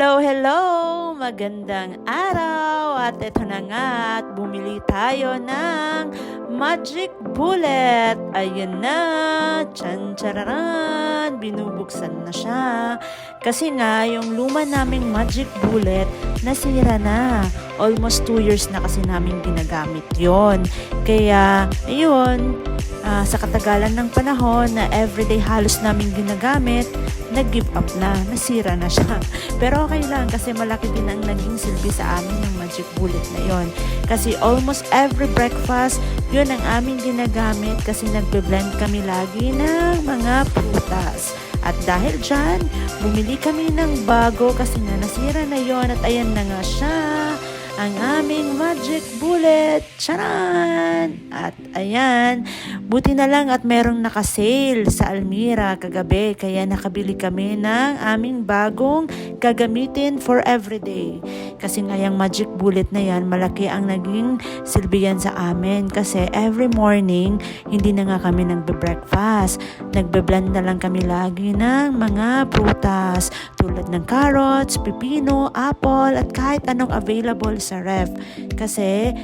Hello, hello! Magandang araw! At ito na nga at bumili tayo ng Magic Bullet. Ayan na! Tsan tsararan! Binubuksan na siya. Kasi nga, yung luma naming Magic Bullet nasira na. Almost 2 years na kasi namin ginagamit yon. Kaya, ayun, sa katagalan ng panahon na everyday halos namin ginagamit, nag-give up na, nasira na siya. Pero okay lang kasi malaki din ang naging silbi sa amin yung Magic Bullet na yon. Kasi almost every breakfast, yun ang aming ginagamit kasi nagbe-blend kami lagi ng mga prutas. At dahil dyan, bumili kami ng bago kasi na nasira na yon at ayan na nga siya. Ang aming Magic Bullet. Charan! At ayan, buti na lang at merong nakasale sa Almira kagabi. Kaya nakabili kami ng aming bagong gagamitin for everyday. Kasi nga yung Magic Bullet na yan, malaki ang naging silbihan sa amin. Kasi every morning, hindi na nga kami nagbe-breakfast. Nagbe-blend na lang kami lagi ng mga prutas. Tulad ng carrots, pipino, apple, at kahit anong available sa ref. Kasi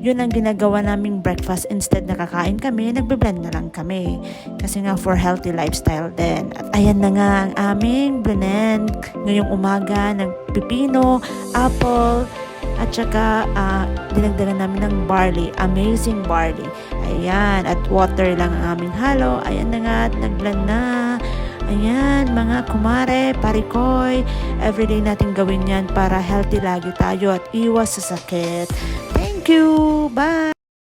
yun ang ginagawa naming breakfast. Instead na kakain kami, nagbe-blend na lang kami. Kasi nga for healthy lifestyle din. At ayan na nga ang aming blend ngayong umaga ng pipino, apple, at saka dinagdagan namin ng barley, amazing barley. Ayan, at water lang ang aming halo. Ayan na nga at nagblend na. Ayan, mga kumare, parikoy, everyday natin gawin yan para healthy lagi tayo at iwas sa sakit. Thank you! Bye!